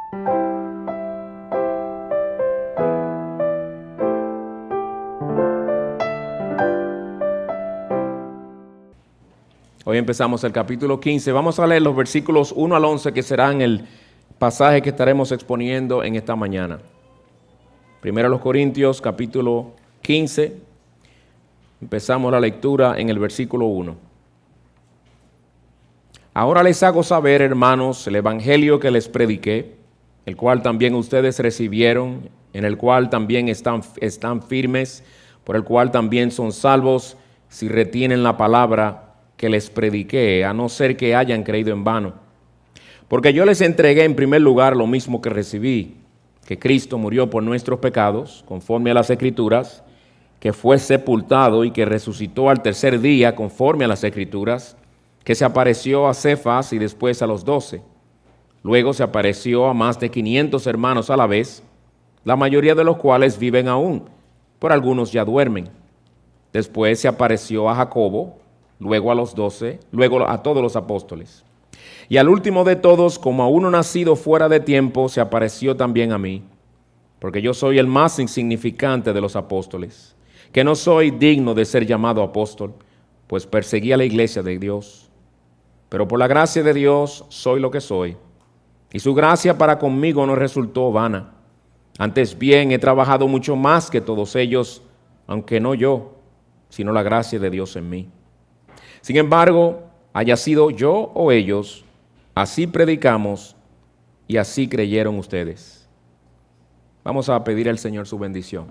Hoy empezamos el capítulo 15. Vamos a leer los versículos 1 al 11, que serán el pasaje que estaremos exponiendo en esta mañana. Primero los Corintios, capítulo 15. Empezamos la lectura en el versículo 1. Ahora les hago saber, hermanos, el evangelio que les prediqué, el cual también ustedes recibieron, en el cual también están firmes, por el cual también son salvos, si retienen la palabra que les prediqué, a no ser que hayan creído en vano. Porque yo les entregué en primer lugar lo mismo que recibí, que Cristo murió por nuestros pecados, conforme a las Escrituras, que fue sepultado y que resucitó al tercer día, conforme a las Escrituras, que se apareció a Cefas y después a los 12. Luego se apareció a más de 500 hermanos a la vez, la mayoría de los cuales viven aún, pero algunos ya duermen. Después se apareció a Jacobo, luego a los 12, luego a todos los apóstoles. Y al último de todos, como a uno nacido fuera de tiempo, se apareció también a mí, porque yo soy el más insignificante de los apóstoles, que no soy digno de ser llamado apóstol, pues perseguí a la iglesia de Dios. Pero por la gracia de Dios soy lo que soy, y su gracia para conmigo no resultó vana. Antes bien he trabajado mucho más que todos ellos, aunque no yo, sino la gracia de Dios en mí. Sin embargo, haya sido yo o ellos, así predicamos y así creyeron ustedes. Vamos a pedir al Señor su bendición.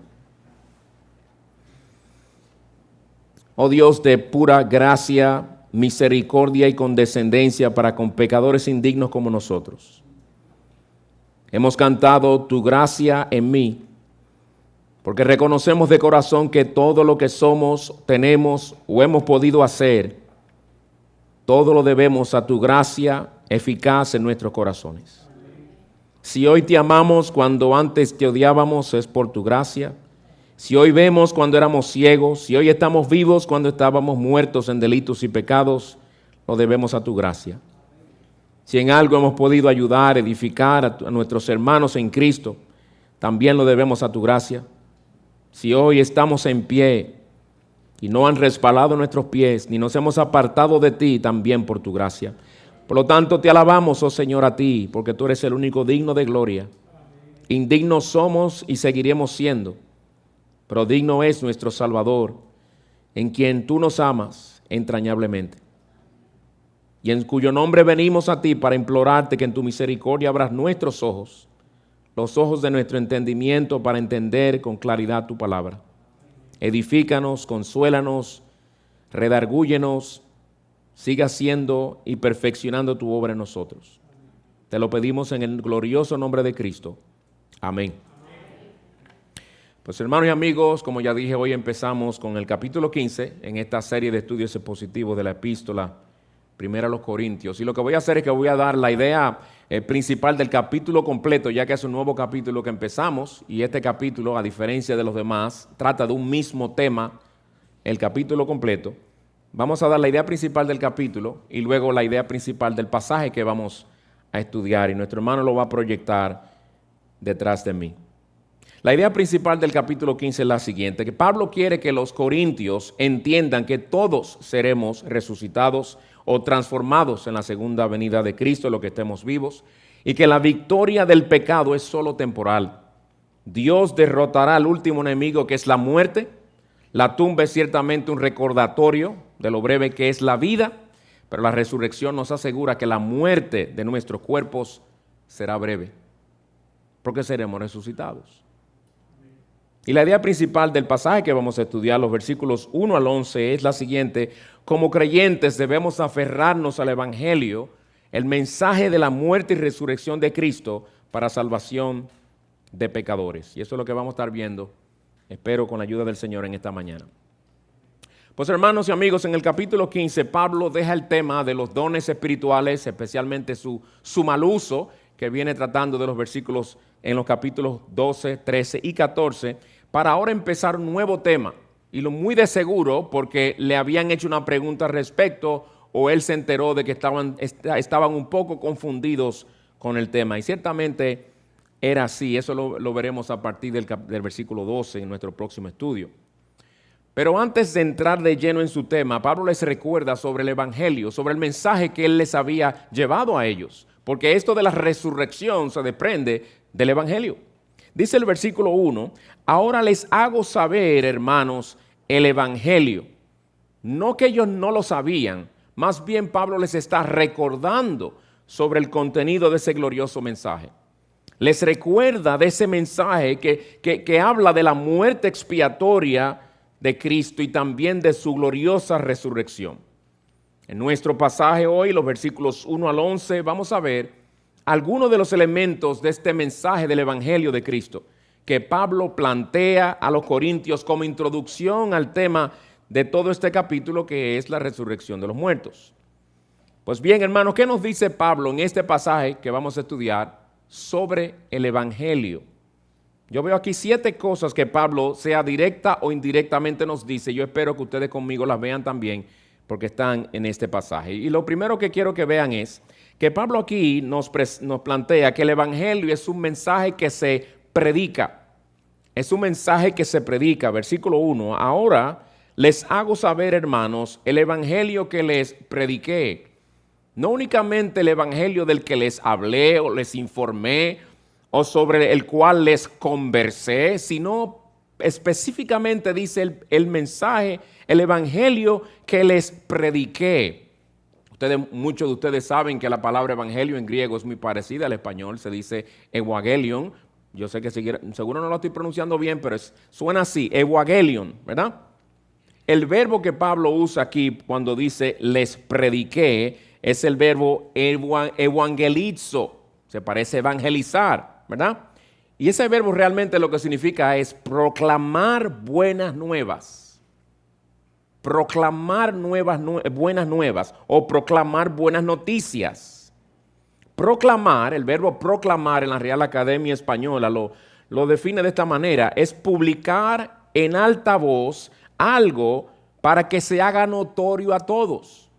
Oh Dios de pura gracia, misericordia y condescendencia para con pecadores indignos como nosotros. Hemos cantado tu gracia en mí, porque reconocemos de corazón que todo lo que somos, tenemos o hemos podido hacer, todo lo debemos a tu gracia eficaz en nuestros corazones. Si hoy te amamos cuando antes te odiábamos, es por tu gracia. Si hoy vemos cuando éramos ciegos, si hoy estamos vivos cuando estábamos muertos en delitos y pecados, lo debemos a tu gracia. Si en algo hemos podido ayudar, edificar a nuestros hermanos en Cristo, también lo debemos a tu gracia. Si hoy estamos en pie y no han resbalado nuestros pies, ni nos hemos apartado de ti, también por tu gracia. Por lo tanto, te alabamos, oh Señor, a ti, porque tú eres el único digno de gloria. Indignos somos y seguiremos siendo, pero digno es nuestro Salvador, en quien tú nos amas entrañablemente. Y en cuyo nombre venimos a ti para implorarte que en tu misericordia abras nuestros ojos, los ojos de nuestro entendimiento, para entender con claridad tu palabra. Edifícanos, consuélanos, redargúyenos, siga haciendo y perfeccionando tu obra en nosotros. Te lo pedimos en el glorioso nombre de Cristo. Amén. Pues hermanos y amigos, como ya dije, hoy empezamos con el capítulo 15 en esta serie de estudios expositivos de la epístola primera a los Corintios. Y lo que voy a hacer es que voy a dar la idea principal del capítulo completo, ya que es un nuevo capítulo que empezamos, y este capítulo, a diferencia de los demás, trata de un mismo tema, el capítulo completo. Vamos a dar la idea principal del capítulo y luego la idea principal del pasaje que vamos a estudiar, y nuestro hermano lo va a proyectar detrás de mí. La idea principal del capítulo 15 es la siguiente, que Pablo quiere que los corintios entiendan que todos seremos resucitados o transformados en la segunda venida de Cristo, lo que estemos vivos, y que la victoria del pecado es solo temporal. Dios derrotará al último enemigo, que es la muerte. La tumba es ciertamente un recordatorio de lo breve que es la vida, pero la resurrección nos asegura que la muerte de nuestros cuerpos será breve, porque seremos resucitados. Y la idea principal del pasaje que vamos a estudiar, los versículos 1 al 11, es la siguiente: como creyentes debemos aferrarnos al Evangelio, el mensaje de la muerte y resurrección de Cristo para salvación de pecadores. Y eso es lo que vamos a estar viendo, espero, con la ayuda del Señor en esta mañana. Pues hermanos y amigos, en el capítulo 15, Pablo deja el tema de los dones espirituales, especialmente su mal uso, que viene tratando de los versículos en los capítulos 12, 13 y 14, para ahora empezar un nuevo tema, y lo muy de seguro porque le habían hecho una pregunta al respecto, o él se enteró de que estaban un poco confundidos con el tema. Y ciertamente era así, eso lo veremos a partir del versículo 12 en nuestro próximo estudio. Pero antes de entrar de lleno en su tema, Pablo les recuerda sobre el evangelio, sobre el mensaje que él les había llevado a ellos, porque esto de la resurrección se desprende del evangelio. Dice el versículo 1, ahora les hago saber, hermanos, el evangelio. No que ellos no lo sabían, más bien Pablo les está recordando sobre el contenido de ese glorioso mensaje. Les recuerda de ese mensaje que habla de la muerte expiatoria de Cristo y también de su gloriosa resurrección. En nuestro pasaje hoy, los versículos 1 al 11, vamos a ver algunos de los elementos de este mensaje del Evangelio de Cristo que Pablo plantea a los corintios como introducción al tema de todo este capítulo, que es la resurrección de los muertos. Pues bien, hermanos, ¿qué nos dice Pablo en este pasaje que vamos a estudiar sobre el Evangelio? Yo veo aquí 7 cosas que Pablo, sea directa o indirectamente, nos dice. Yo espero que ustedes conmigo las vean también, porque están en este pasaje. Y lo primero que quiero que vean es que Pablo aquí nos plantea que el Evangelio es un mensaje que se predica. Es un mensaje que se predica. Versículo 1. Ahora les hago saber, hermanos, el Evangelio que les prediqué. No únicamente el Evangelio del que les hablé o les informé o sobre el cual les conversé, sino específicamente dice el mensaje, el Evangelio que les prediqué. Muchos de ustedes saben que la palabra evangelio en griego es muy parecida al español, se dice euangelion. Yo sé que seguro no lo estoy pronunciando bien, pero suena así, euangelion, ¿verdad? El verbo que Pablo usa aquí cuando dice les prediqué es el verbo evangelizo, se parece evangelizar, ¿verdad? Y ese verbo realmente lo que significa es proclamar buenas nuevas. Proclamar buenas nuevas o proclamar buenas noticias. Proclamar, el verbo proclamar en la Real Academia Española lo define de esta manera, es publicar en alta voz algo para que se haga notorio a todos.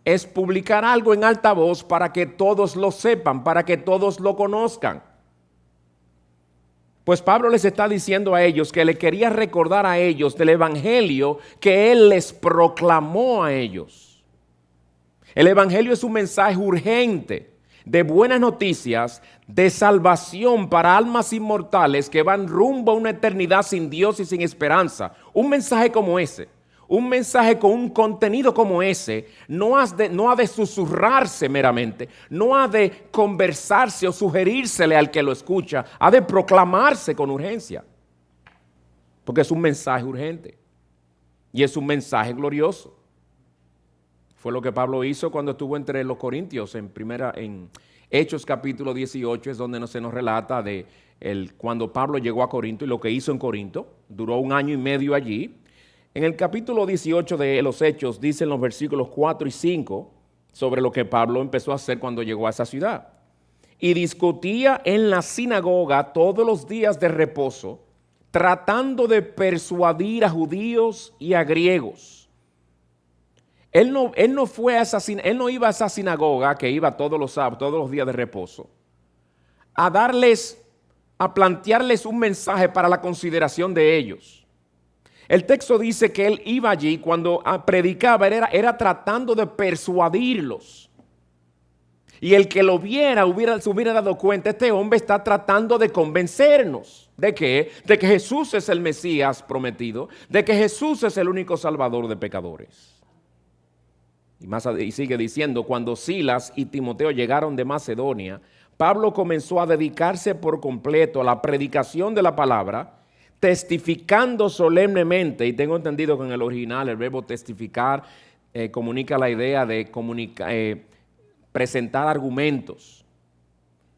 Es publicar algo en alta voz para que todos lo sepan, para que todos lo conozcan. Pues Pablo les está diciendo a ellos que le quería recordar a ellos del evangelio que él les proclamó a ellos. El evangelio es un mensaje urgente de buenas noticias, de salvación para almas inmortales que van rumbo a una eternidad sin Dios y sin esperanza. Un mensaje como ese, un mensaje con un contenido como ese, no ha de susurrarse meramente, no ha de conversarse o sugerírsele al que lo escucha, ha de proclamarse con urgencia, porque es un mensaje urgente y es un mensaje glorioso. Fue lo que Pablo hizo cuando estuvo entre los corintios en Hechos capítulo 18, es donde se nos relata de cuando Pablo llegó a Corinto y lo que hizo en Corinto. Duró 1 año y medio allí. En el capítulo 18 de los Hechos dicen los versículos 4 y 5 sobre lo que Pablo empezó a hacer cuando llegó a esa ciudad. Y discutía en la sinagoga todos los días de reposo, tratando de persuadir a judíos y a griegos. Él no iba a esa sinagoga que iba todos los sábados, todos los días de reposo, a plantearles un mensaje para la consideración de ellos. El texto dice que él iba allí cuando predicaba, era tratando de persuadirlos. Y el que lo viera se hubiera dado cuenta, este hombre está tratando de convencernos. ¿De qué? De que Jesús es el Mesías prometido, de que Jesús es el único salvador de pecadores. Y sigue diciendo, cuando Silas y Timoteo llegaron de Macedonia, Pablo comenzó a dedicarse por completo a la predicación de la palabra, testificando solemnemente, y tengo entendido que en el original el verbo testificar comunica la idea de presentar argumentos.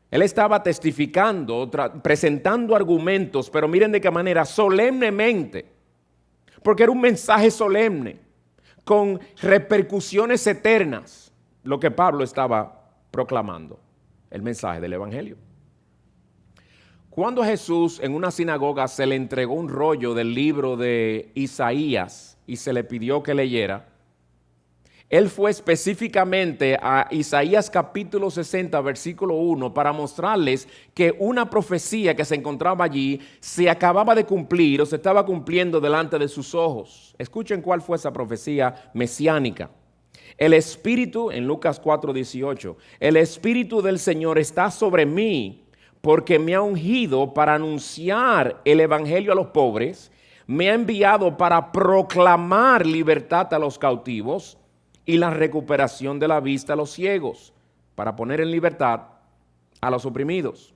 Él estaba testificando, presentando argumentos, pero miren de qué manera, solemnemente, porque era un mensaje solemne, con repercusiones eternas, lo que Pablo estaba proclamando, el mensaje del evangelio. Cuando a Jesús en una sinagoga se le entregó un rollo del libro de Isaías y se le pidió que leyera, Él fue específicamente a Isaías capítulo 60, versículo 1, para mostrarles que una profecía que se encontraba allí se acababa de cumplir o se estaba cumpliendo delante de sus ojos. Escuchen cuál fue esa profecía mesiánica. El Espíritu, en Lucas 4, 18, el Espíritu del Señor está sobre mí porque me ha ungido para anunciar el Evangelio a los pobres, me ha enviado para proclamar libertad a los cautivos y la recuperación de la vista a los ciegos, para poner en libertad a los oprimidos.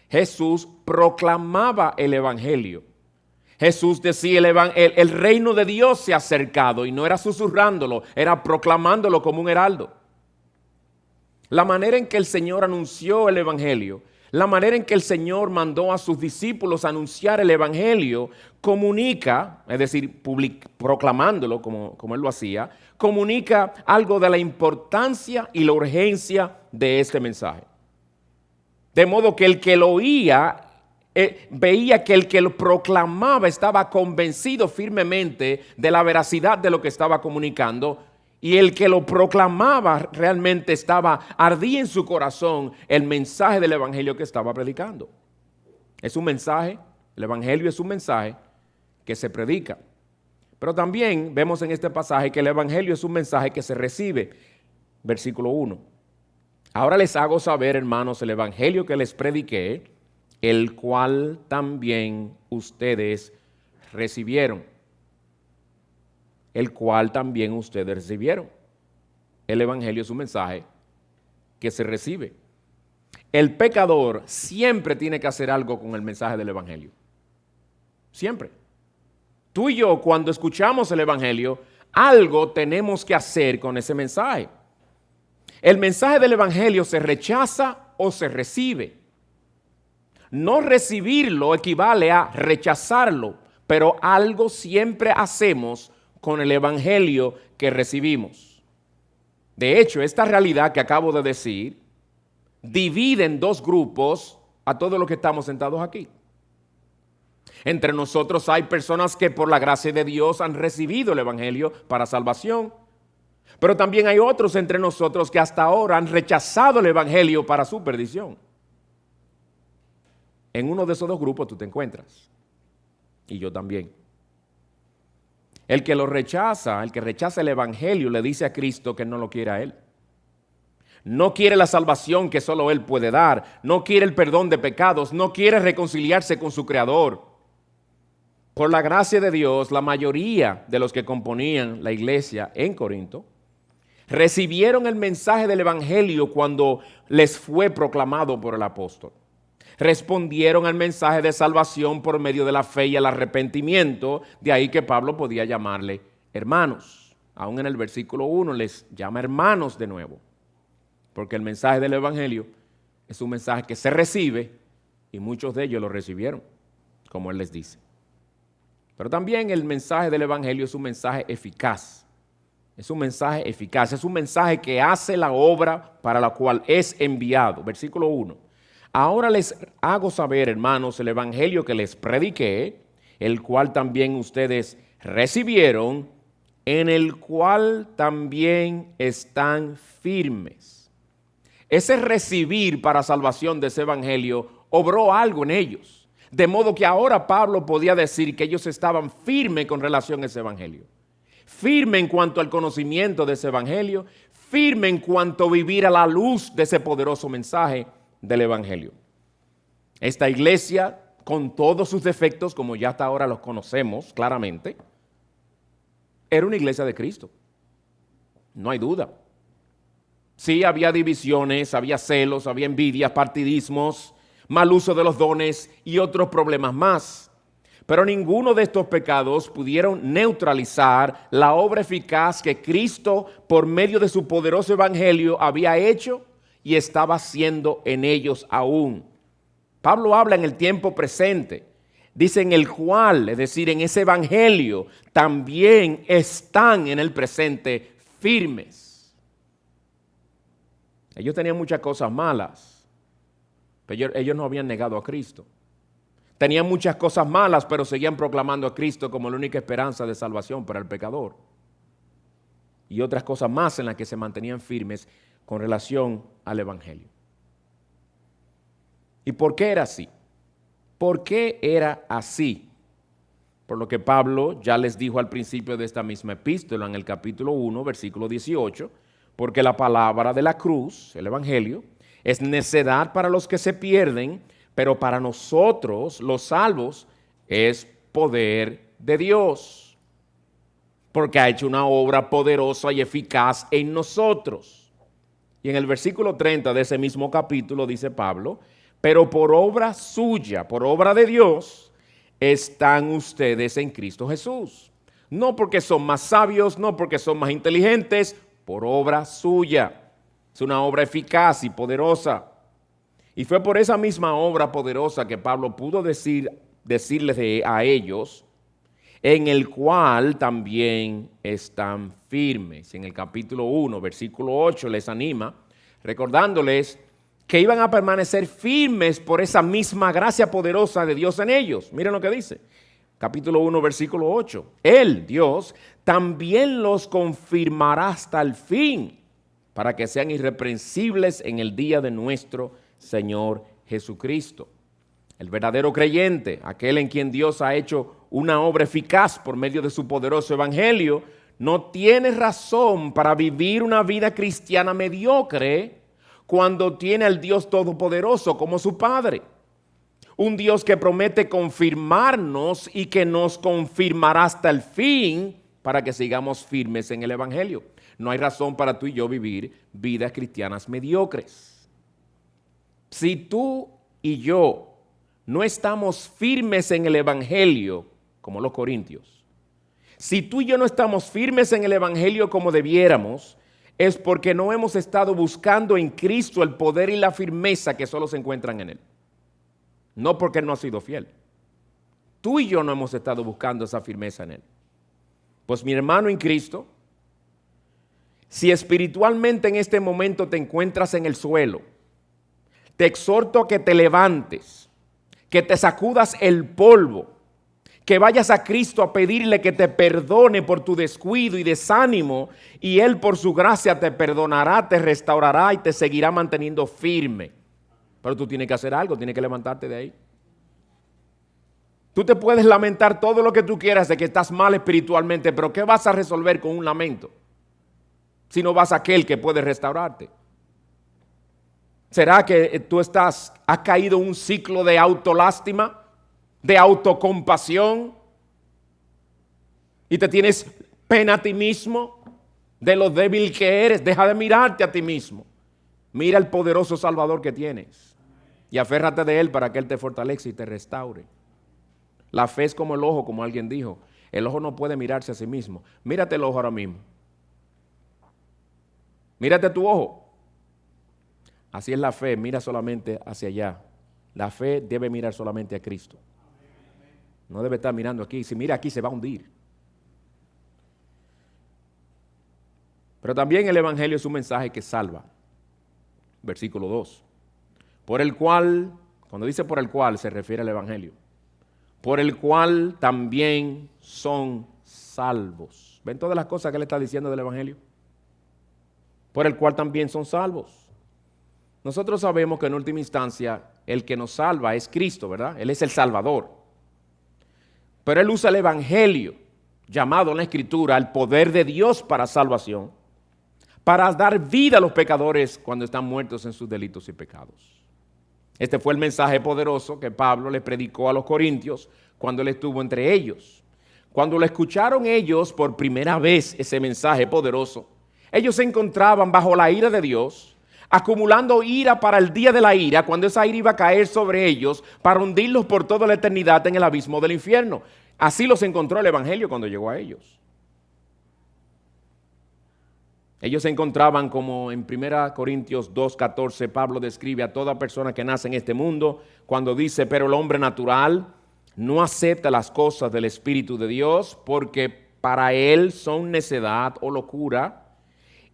Jesús proclamaba el Evangelio. Jesús decía, el reino de Dios se ha acercado, y no era susurrándolo, era proclamándolo como un heraldo. La manera en que el Señor anunció el Evangelio, la manera en que el Señor mandó a sus discípulos a anunciar el Evangelio, comunica, es decir, proclamándolo como Él lo hacía, comunica algo de la importancia y la urgencia de este mensaje. De modo que el que lo oía, veía que el que lo proclamaba estaba convencido firmemente de la veracidad de lo que estaba comunicando, y el que lo proclamaba realmente ardía en su corazón el mensaje del Evangelio que estaba predicando. Es un mensaje, el Evangelio es un mensaje que se predica. Pero también vemos en este pasaje que el Evangelio es un mensaje que se recibe. Versículo 1. Ahora les hago saber, hermanos, el Evangelio que les prediqué, el cual también ustedes recibieron. El cual también ustedes recibieron. El Evangelio es un mensaje que se recibe. El pecador siempre tiene que hacer algo con el mensaje del Evangelio. Siempre. Tú y yo, cuando escuchamos el Evangelio, algo tenemos que hacer con ese mensaje. El mensaje del Evangelio se rechaza o se recibe. No recibirlo equivale a rechazarlo, pero algo siempre hacemos con el Evangelio que recibimos. De hecho, esta realidad que acabo de decir divide en dos grupos a todos los que estamos sentados aquí. Entre nosotros hay personas que por la gracia de Dios han recibido el Evangelio para salvación, pero también hay otros entre nosotros que hasta ahora han rechazado el Evangelio para su perdición. En uno de esos dos grupos tú te encuentras, y yo también. El que lo rechaza, el que rechaza el Evangelio, le dice a Cristo que no lo quiere a Él. No quiere la salvación que solo Él puede dar. No quiere el perdón de pecados. No quiere reconciliarse con su Creador. Por la gracia de Dios, la mayoría de los que componían la iglesia en Corinto recibieron el mensaje del Evangelio cuando les fue proclamado por el apóstol. Respondieron al mensaje de salvación por medio de la fe y el arrepentimiento, de ahí que Pablo podía llamarle hermanos. Aún en el versículo 1 les llama hermanos de nuevo, porque el mensaje del Evangelio es un mensaje que se recibe y muchos de ellos lo recibieron, como él les dice. Pero también el mensaje del Evangelio es un mensaje eficaz. Es un mensaje eficaz, es un mensaje que hace la obra para la cual es enviado. Versículo 1. Ahora les hago saber, hermanos, el Evangelio que les prediqué, el cual también ustedes recibieron, en el cual también están firmes. Ese recibir para salvación de ese Evangelio obró algo en ellos. De modo que ahora Pablo podía decir que ellos estaban firmes con relación a ese Evangelio. Firme en cuanto al conocimiento de ese Evangelio, firme en cuanto a vivir a la luz de ese poderoso mensaje del Evangelio. Esta iglesia, con todos sus defectos, como ya hasta ahora los conocemos claramente, era una iglesia de Cristo. No hay duda. Sí, había divisiones, había celos, había envidias, partidismos, mal uso de los dones y otros problemas más. Pero ninguno de estos pecados pudieron neutralizar la obra eficaz que Cristo, por medio de su poderoso evangelio, había hecho y estaba haciendo en ellos aún. Pablo habla en el tiempo presente. Dice en el cual, es decir, en ese evangelio, también están en el presente firmes. Ellos tenían muchas cosas malas, pero ellos no habían negado a Cristo. Tenían muchas cosas malas, pero seguían proclamando a Cristo como la única esperanza de salvación para el pecador. y otras cosas más en las que se mantenían firmes con relación al Evangelio. ¿Y por qué era así? ¿Por qué era así? Por lo que Pablo ya les dijo al principio de esta misma epístola, en el capítulo 1, versículo 18, porque la palabra de la cruz, el Evangelio, es necedad para los que se pierden, pero para nosotros, los salvos, es poder de Dios, porque ha hecho una obra poderosa y eficaz en nosotros. Y en el versículo 30 de ese mismo capítulo dice Pablo, pero por obra suya, por obra de Dios, están ustedes en Cristo Jesús. No porque son más sabios, no porque son más inteligentes, por obra suya. Es una obra eficaz y poderosa. Y fue por esa misma obra poderosa que Pablo pudo decirles a ellos, en el cual también están firmes. En el capítulo 1, versículo 8 les anima, recordándoles que iban a permanecer firmes por esa misma gracia poderosa de Dios en ellos. Miren lo que dice. Capítulo 1, versículo 8. Él, Dios, también los confirmará hasta el fin, para que sean irreprensibles en el día de nuestro Señor Jesucristo. El verdadero creyente, aquel en quien Dios ha hecho una obra eficaz por medio de su poderoso evangelio, no tiene razón para vivir una vida cristiana mediocre cuando tiene al Dios Todopoderoso como su Padre. Un Dios que promete confirmarnos y que nos confirmará hasta el fin para que sigamos firmes en el evangelio. No hay razón para tú y yo vivir vidas cristianas mediocres. Si tú y yo no estamos firmes en el evangelio como los corintios, si tú y yo no estamos firmes en el evangelio como debiéramos, es porque no hemos estado buscando en Cristo el poder y la firmeza que solo se encuentran en Él. No porque Él no ha sido fiel. Tú y yo no hemos estado buscando esa firmeza en Él. Pues mi hermano en Cristo, si espiritualmente en este momento te encuentras en el suelo, te exhorto a que te levantes, que te sacudas el polvo, que vayas a Cristo a pedirle que te perdone por tu descuido y desánimo, y Él por su gracia te perdonará, te restaurará y te seguirá manteniendo firme. Pero tú tienes que hacer algo, tienes que levantarte de ahí. Tú te puedes lamentar todo lo que tú quieras de que estás mal espiritualmente, pero ¿qué vas a resolver con un lamento? Si no vas a aquel que puede restaurarte. ¿Será que tú has caído en un ciclo de autolástima, de autocompasión, y te tienes pena a ti mismo de lo débil que eres? Deja de mirarte a ti mismo. Mira el poderoso Salvador que tienes y aférrate de Él para que Él te fortalezca y te restaure. La fe es como el ojo, como alguien dijo. El ojo no puede mirarse a sí mismo. Mírate el ojo ahora mismo. Mírate tu ojo. Así es la fe, mira solamente hacia allá. La fe debe mirar solamente a Cristo. No debe estar mirando aquí. Si mira aquí se va a hundir. Pero también el evangelio es un mensaje que salva. Versículo 2. Por el cual, cuando dice por el cual se refiere al evangelio. Por el cual también son salvos. ¿Ven todas las cosas que él está diciendo del evangelio? Por el cual también son salvos. Nosotros sabemos que en última instancia el que nos salva es Cristo, ¿verdad? Él es el Salvador. Pero Él usa el evangelio, llamado en la Escritura el poder de Dios para salvación, para dar vida a los pecadores cuando están muertos en sus delitos y pecados. Este fue el mensaje poderoso que Pablo le predicó a los corintios cuando él estuvo entre ellos. Cuando lo escucharon ellos por primera vez ese mensaje poderoso, ellos se encontraban bajo la ira de Dios, acumulando ira para el día de la ira, cuando esa ira iba a caer sobre ellos para hundirlos por toda la eternidad en el abismo del infierno. Así los encontró el evangelio cuando llegó a ellos. Ellos se encontraban como en 1 Corintios 2:14, Pablo describe a toda persona que nace en este mundo cuando dice, pero el hombre natural no acepta las cosas del Espíritu de Dios porque para él son necedad o locura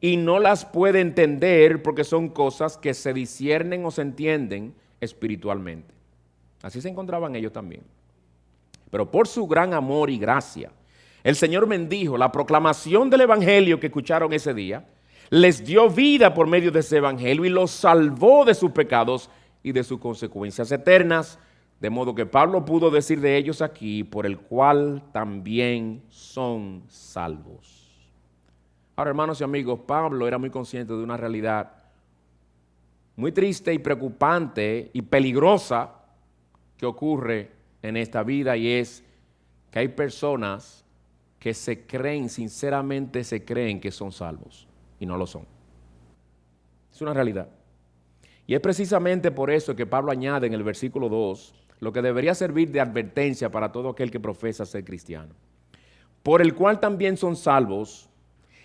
y no las puede entender porque son cosas que se disciernen o se entienden espiritualmente. Así se encontraban ellos también. Pero por su gran amor y gracia, El Señor bendijo la proclamación del evangelio que escucharon ese día, les dio vida por medio de ese evangelio y los salvó de sus pecados y de sus consecuencias eternas. De modo que Pablo pudo decir de ellos aquí, por el cual también son salvos. Ahora, hermanos y amigos, Pablo era muy consciente de una realidad muy triste y preocupante y peligrosa que ocurre en esta vida, y es que hay personas que se creen, sinceramente se creen que son salvos y no lo son. Es una realidad. Y es precisamente por eso que Pablo añade en el versículo 2 lo que debería servir de advertencia para todo aquel que profesa ser cristiano. Por el cual también son salvos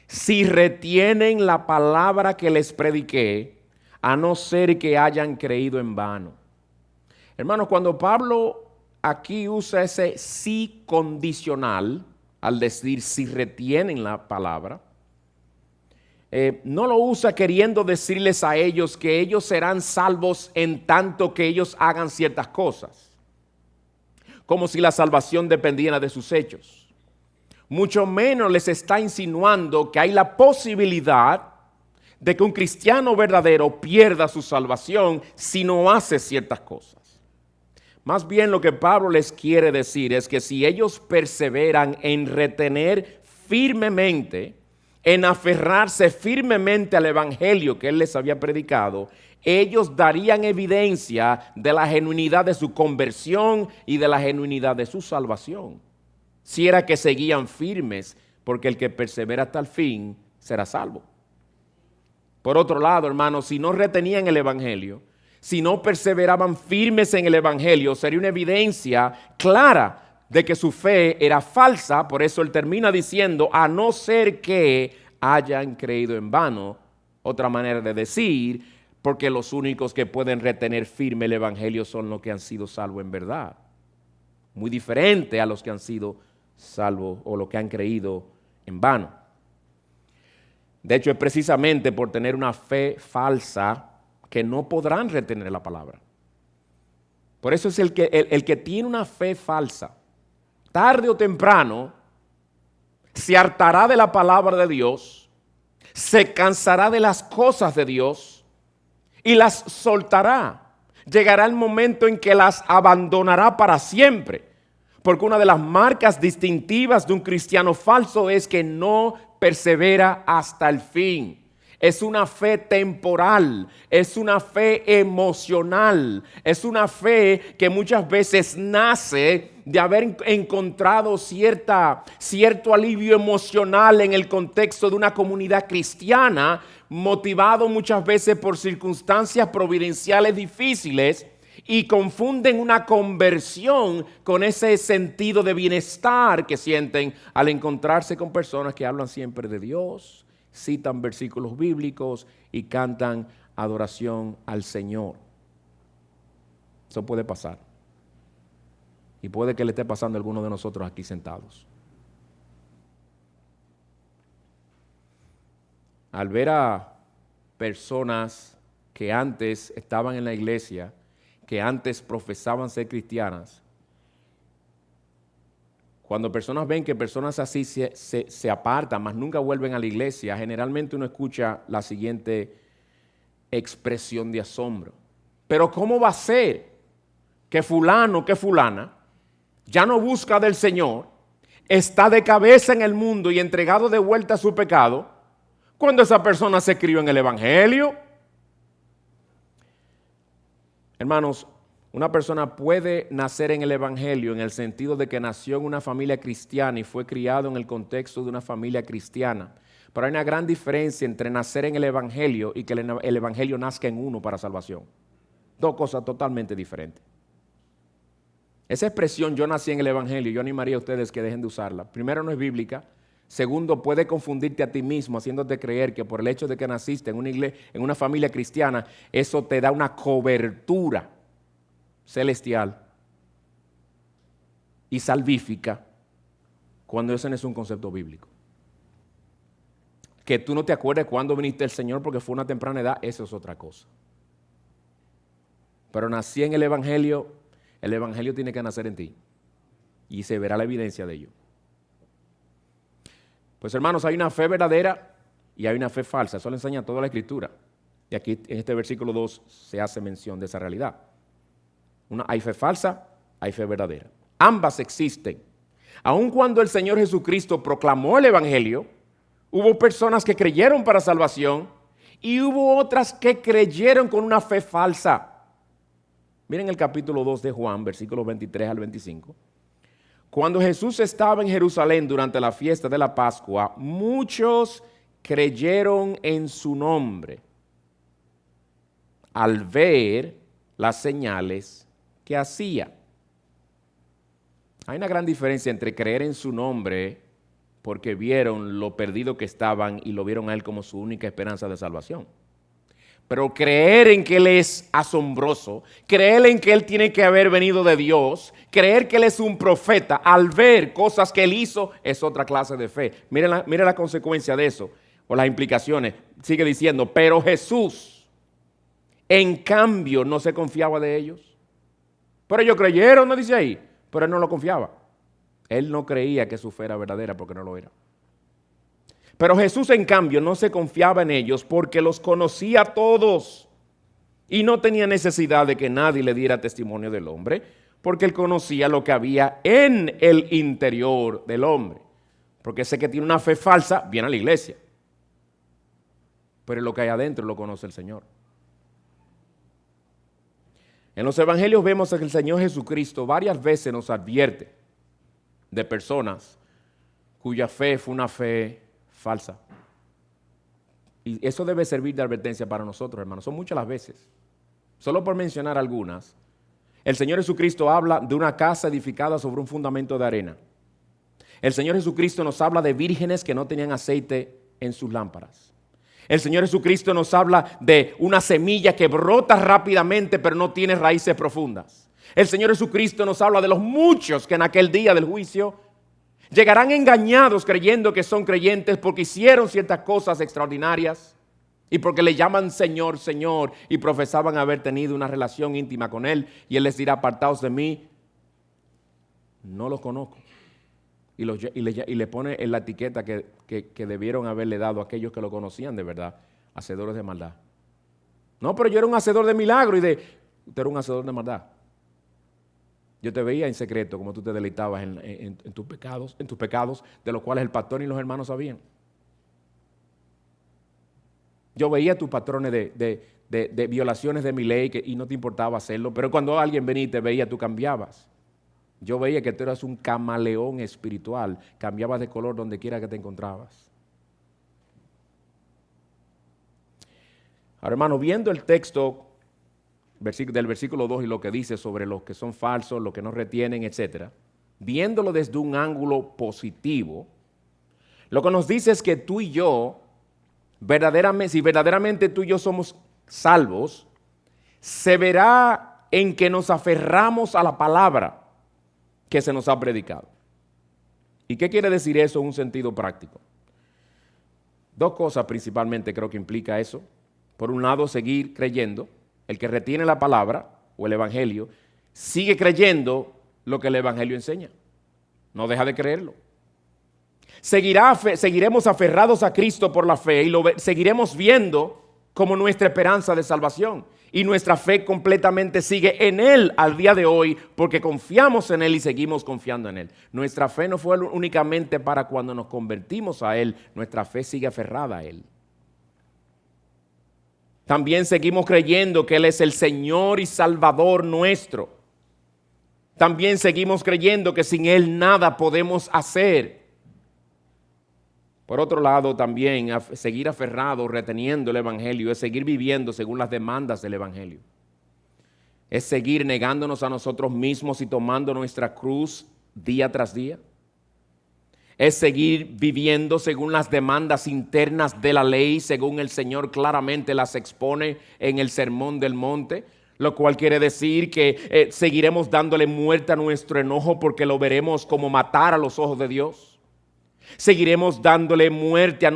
si retienen la palabra que les prediqué, a no ser que hayan creído en vano. Hermanos, cuando Pablo aquí usa ese sí condicional, al decir si retienen la palabra, no lo usa queriendo decirles a ellos que ellos serán salvos en tanto que ellos hagan ciertas cosas, como si la salvación dependiera de sus hechos. Mucho menos les está insinuando que hay la posibilidad de que un cristiano verdadero pierda su salvación si no hace ciertas cosas. Más bien lo que Pablo les quiere decir es que si ellos perseveran en retener firmemente, en aferrarse firmemente al evangelio que él les había predicado, ellos darían evidencia de la genuinidad de su conversión y de la genuinidad de su salvación. Si era que seguían firmes, porque el que persevera hasta el fin será salvo. Por otro lado, hermanos, si no retenían el evangelio, si no perseveraban firmes en el evangelio, sería una evidencia clara de que su fe era falsa. Por eso él termina diciendo, a no ser que hayan creído en vano. Otra manera de decir, porque los únicos que pueden retener firme el evangelio son los que han sido salvos en verdad. Muy diferente a los que han sido salvos o los que han creído en vano. De hecho, es precisamente por tener una fe falsa que no podrán retener la palabra. Por eso es el que tiene una fe falsa, tarde o temprano, se hartará de la palabra de Dios, se cansará de las cosas de Dios y las soltará. Llegará el momento en que las abandonará para siempre. Porque una de las marcas distintivas de un cristiano falso es que no persevera hasta el fin. Es una fe temporal, es una fe emocional, es una fe que muchas veces nace de haber encontrado cierto alivio emocional en el contexto de una comunidad cristiana, motivado muchas veces por circunstancias providenciales difíciles, y confunden una conversión con ese sentido de bienestar que sienten al encontrarse con personas que hablan siempre de Dios, citan versículos bíblicos y cantan adoración al Señor. Eso puede pasar. Y puede que le esté pasando a alguno de nosotros aquí sentados. Al ver a personas que antes estaban en la iglesia, que antes profesaban ser cristianas, cuando personas ven que personas así se apartan, mas nunca vuelven a la iglesia, generalmente uno escucha la siguiente expresión de asombro. Pero ¿cómo va a ser que fulano, que fulana, ya no busca del Señor, está de cabeza en el mundo y entregado de vuelta a su pecado, cuando esa persona se crió en el evangelio? Hermanos, una persona puede nacer en el evangelio en el sentido de que nació en una familia cristiana y fue criado en el contexto de una familia cristiana. Pero hay una gran diferencia entre nacer en el evangelio y que el evangelio nazca en uno para salvación. Dos cosas totalmente diferentes. Esa expresión, yo nací en el evangelio, yo animaría a ustedes que dejen de usarla. Primero, no es bíblica. Segundo, puede confundirte a ti mismo haciéndote creer que por el hecho de que naciste en una iglesia, en una familia cristiana, eso te da una cobertura celestial y salvífica, cuando ese no es un concepto bíblico. Que tú no te acuerdes cuándo viniste el Señor porque fue una temprana edad, eso es otra cosa. Pero nací en el evangelio tiene que nacer en ti y se verá la evidencia de ello. Pues hermanos, hay una fe verdadera y hay una fe falsa. Eso lo enseña toda la Escritura. Y aquí en este versículo 2 se hace mención de esa realidad. Hay fe falsa, hay fe verdadera. Ambas existen. Aun cuando el Señor Jesucristo proclamó el Evangelio, hubo personas que creyeron para salvación y hubo otras que creyeron con una fe falsa. Miren el capítulo 2 de Juan, versículos 23 al 25. Cuando Jesús estaba en Jerusalén durante la fiesta de la Pascua, muchos creyeron en su nombre al ver las señales que hacía. Hay una gran diferencia entre creer en su nombre porque vieron lo perdido que estaban y lo vieron a Él como su única esperanza de salvación. Pero creer en que Él es asombroso, creer en que Él tiene que haber venido de Dios, creer que Él es un profeta, al ver cosas que Él hizo, es otra clase de fe. Miren la consecuencia de eso, o las implicaciones. Sigue diciendo, pero Jesús, en cambio, no se confiaba de ellos. Pero ellos creyeron, no dice ahí, pero Él no lo confiaba. Él no creía que su fe era verdadera porque no lo era. Pero Jesús, en cambio, no se confiaba en ellos porque los conocía a todos y no tenía necesidad de que nadie le diera testimonio del hombre, porque Él conocía lo que había en el interior del hombre. Porque ese que tiene una fe falsa viene a la iglesia, pero lo que hay adentro lo conoce el Señor. En los evangelios vemos que el Señor Jesucristo varias veces nos advierte de personas cuya fe fue una fe falsa. Y eso debe servir de advertencia para nosotros, hermanos. Son muchas las veces. Solo por mencionar algunas, el Señor Jesucristo habla de una casa edificada sobre un fundamento de arena. El Señor Jesucristo nos habla de vírgenes que no tenían aceite en sus lámparas. El Señor Jesucristo nos habla de una semilla que brota rápidamente pero no tiene raíces profundas. El Señor Jesucristo nos habla de los muchos que en aquel día del juicio llegarán engañados creyendo que son creyentes porque hicieron ciertas cosas extraordinarias y porque le llaman Señor, Señor, y profesaban haber tenido una relación íntima con Él. Y Él les dirá, apartaos de mí, no los conozco. Y le pone en la etiqueta que debieron haberle dado a aquellos que lo conocían de verdad, hacedores de maldad. No, pero yo era un hacedor de milagro usted era un hacedor de maldad. Yo te veía en secreto como tú te deleitabas en tus pecados, de los cuales el pastor y los hermanos sabían. Yo veía tus patrones de violaciones de mi ley y no te importaba hacerlo, pero cuando alguien venía y te veía, tú cambiabas. Yo veía que tú eras un camaleón espiritual, cambiabas de color donde quiera que te encontrabas. Ahora, hermano, viendo el texto del versículo 2 y lo que dice sobre los que son falsos, los que no retienen, etc., viéndolo desde un ángulo positivo, lo que nos dice es que tú y yo, si verdaderamente tú y yo somos salvos, se verá en que nos aferramos a la palabra que se nos ha predicado. ¿Y qué quiere decir eso en un sentido práctico? Dos cosas principalmente creo que implica eso. Por un lado, seguir creyendo. El que retiene la palabra o el evangelio sigue creyendo lo que el evangelio enseña. No deja de creerlo. Seguiremos aferrados a Cristo por la fe y lo seguiremos viendo como nuestra esperanza de salvación. Y nuestra fe completamente sigue en Él al día de hoy porque confiamos en Él y seguimos confiando en Él. Nuestra fe no fue únicamente para cuando nos convertimos a Él, nuestra fe sigue aferrada a Él. También seguimos creyendo que Él es el Señor y Salvador nuestro. También seguimos creyendo que sin Él nada podemos hacer. Por otro lado, también seguir aferrado, reteniendo el evangelio, es seguir viviendo según las demandas del evangelio. Es seguir negándonos a nosotros mismos y tomando nuestra cruz día tras día. Es seguir viviendo según las demandas internas de la ley, según el Señor claramente las expone en el Sermón del Monte, lo cual quiere decir que seguiremos dándole muerte a nuestro enojo porque lo veremos como matar a los ojos de Dios. Seguiremos dándole muerte,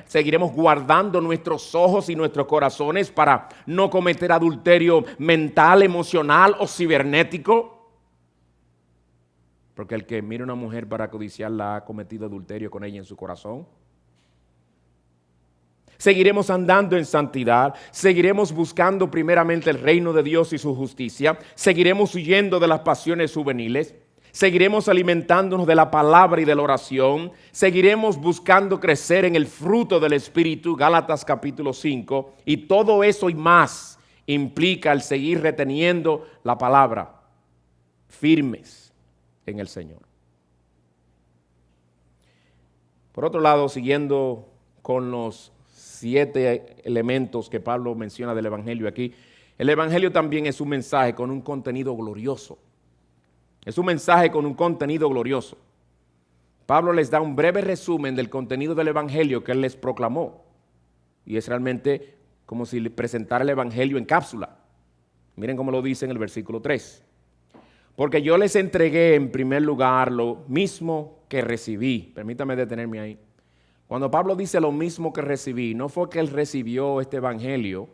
seguiremos guardando nuestros ojos y nuestros corazones para no cometer adulterio mental, emocional o cibernético. Porque el que mira a una mujer para codiciarla ha cometido adulterio con ella en su corazón. Seguiremos andando en santidad, seguiremos buscando primeramente el reino de Dios y su justicia, seguiremos huyendo de las pasiones juveniles, seguiremos alimentándonos de la palabra y de la oración, seguiremos buscando crecer en el fruto del Espíritu, Gálatas capítulo 5, y todo eso y más implica el seguir reteniendo la palabra, firmes en el Señor. Por otro lado, siguiendo con los 7 elementos que Pablo menciona del Evangelio aquí, el Evangelio también es un mensaje con un contenido glorioso. Es un mensaje con un contenido glorioso. Pablo les da un breve resumen del contenido del Evangelio que él les proclamó. Y es realmente como si le presentara el Evangelio en cápsula. Miren cómo lo dice en el versículo 3. Porque yo les entregué en primer lugar lo mismo que recibí. Permítame detenerme ahí. Cuando Pablo dice lo mismo que recibí, no fue que él recibió este evangelio.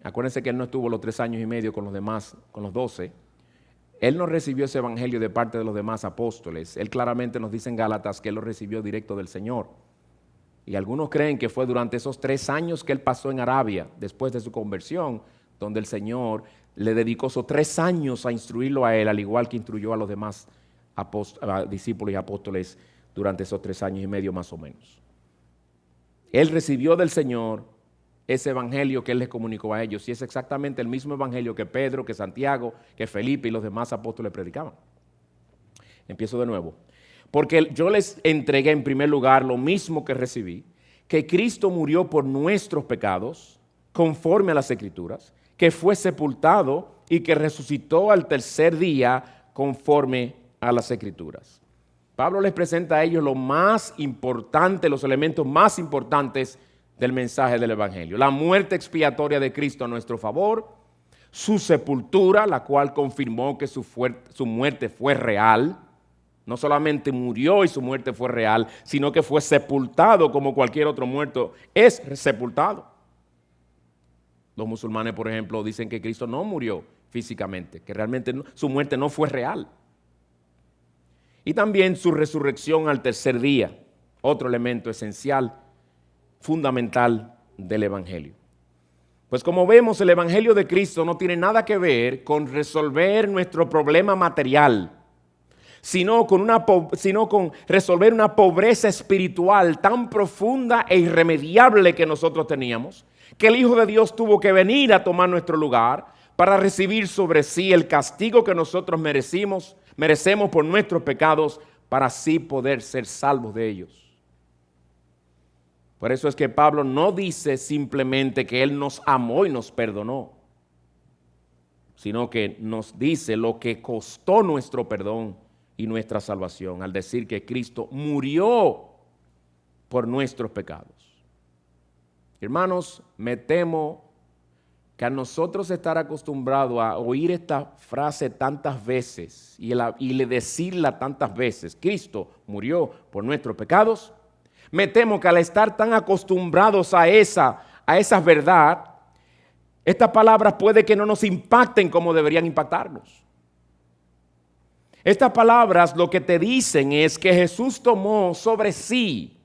Acuérdense que él no estuvo los 3 años y medio con los demás, con los 12. Él no recibió ese evangelio de parte de los demás apóstoles. Él claramente nos dice en Gálatas que él lo recibió directo del Señor. Y algunos creen que fue durante esos 3 años que él pasó en Arabia, después de su conversión, donde el Señor le dedicó esos 3 años a instruirlo a él, al igual que instruyó a los demás discípulos y apóstoles durante esos 3 años y medio más o menos. Él recibió del Señor ese evangelio que él les comunicó a ellos, y es exactamente el mismo evangelio que Pedro, que Santiago, que Felipe y los demás apóstoles predicaban. Empiezo de nuevo. Porque yo les entregué en primer lugar lo mismo que recibí, que Cristo murió por nuestros pecados, conforme a las Escrituras, que fue sepultado y que resucitó al tercer día, conforme a las Escrituras. Pablo les presenta a ellos lo más importante, los elementos más importantes del mensaje del Evangelio. La muerte expiatoria de Cristo a nuestro favor, su sepultura, la cual confirmó que su muerte fue real. No solamente murió y su muerte fue real, sino que fue sepultado como cualquier otro muerto es sepultado. Los musulmanes, por ejemplo, dicen que Cristo no murió físicamente, que realmente su muerte no fue real. Y también su resurrección al tercer día, otro elemento esencial, fundamental del Evangelio. Pues como vemos, el Evangelio de Cristo no tiene nada que ver con resolver nuestro problema material, sino con resolver una pobreza espiritual tan profunda e irremediable que nosotros teníamos, que el Hijo de Dios tuvo que venir a tomar nuestro lugar para recibir sobre sí el castigo que nosotros merecemos por nuestros pecados, para así poder ser salvos de ellos. Por eso es que Pablo no dice simplemente que Él nos amó y nos perdonó, sino que nos dice lo que costó nuestro perdón y nuestra salvación, al decir que Cristo murió por nuestros pecados. Hermanos, me temo que a nosotros estar acostumbrados a oír esta frase tantas veces y decirla tantas veces, Cristo murió por nuestros pecados, me temo que al estar tan acostumbrados a esa verdad, estas palabras puede que no nos impacten como deberían impactarnos. Estas palabras lo que te dicen es que Jesús tomó sobre sí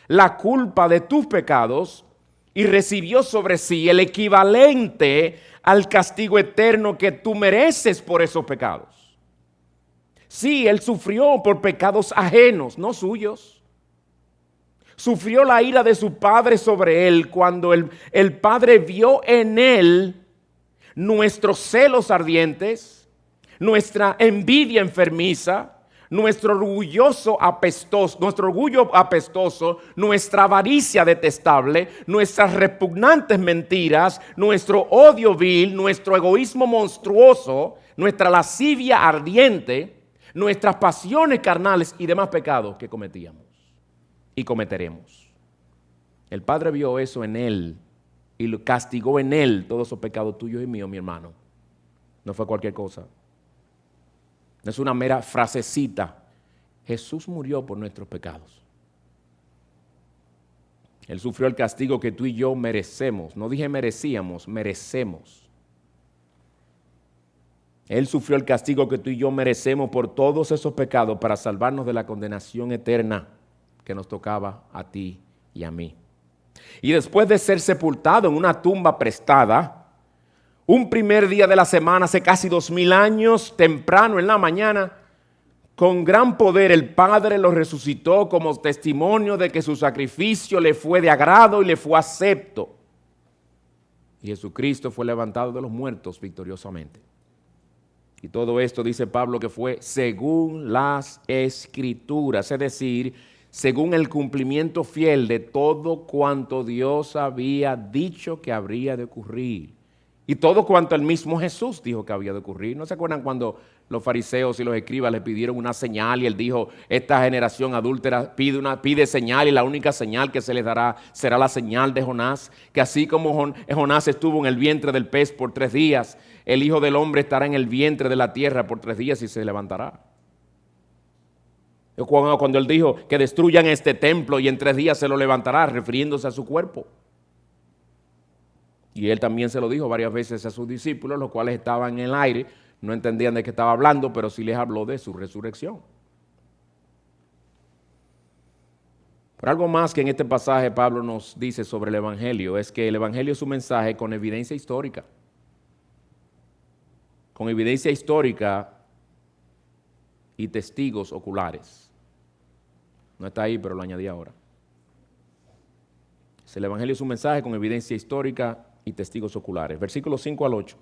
la culpa de tus pecados y recibió sobre sí el equivalente al castigo eterno que tú mereces por esos pecados. Sí, Él sufrió por pecados ajenos, no suyos. Sufrió la ira de su Padre sobre Él cuando el Padre vio en Él nuestros celos ardientes, nuestra envidia enfermiza, nuestro orgullo apestoso, nuestra avaricia detestable, nuestras repugnantes mentiras, nuestro odio vil, nuestro egoísmo monstruoso, nuestra lascivia ardiente, nuestras pasiones carnales y demás pecados que cometíamos y cometeremos. El Padre vio eso en Él y lo castigó en Él todos esos pecados tuyos y míos, mi hermano. No fue cualquier cosa. No es una mera frasecita. Jesús murió por nuestros pecados. Él sufrió el castigo que tú y yo merecemos. No dije merecíamos, merecemos. Él sufrió el castigo que tú y yo merecemos por todos esos pecados para salvarnos de la condenación eterna que nos tocaba a ti y a mí. Y después de ser sepultado en una tumba prestada, un primer día de la semana, hace casi 2000 años, temprano en la mañana, con gran poder el Padre lo resucitó como testimonio de que su sacrificio le fue de agrado y le fue acepto. Y Jesucristo fue levantado de los muertos victoriosamente. Y todo esto, dice Pablo, que fue según las Escrituras, es decir, según el cumplimiento fiel de todo cuanto Dios había dicho que habría de ocurrir. Y todo cuanto el mismo Jesús dijo que había de ocurrir. ¿No se acuerdan cuando los fariseos y los escribas le pidieron una señal y él dijo, esta generación adúltera pide señal y la única señal que se les dará será la señal de Jonás? Que así como Jonás estuvo en el vientre del pez por 3 días, el Hijo del Hombre estará en el vientre de la tierra por 3 días y se levantará. Cuando él dijo que destruyan este templo y en 3 días se lo levantará, refiriéndose a su cuerpo. Y él también se lo dijo varias veces a sus discípulos, los cuales estaban en el aire, no entendían de qué estaba hablando, pero sí les habló de su resurrección. Pero algo más que en este pasaje Pablo nos dice sobre el Evangelio es que el Evangelio es un mensaje con evidencia histórica. Con evidencia histórica y testigos oculares. No está ahí, pero lo añadí ahora. El Evangelio es un mensaje con evidencia histórica y testigos oculares. Versículos 5 al 8.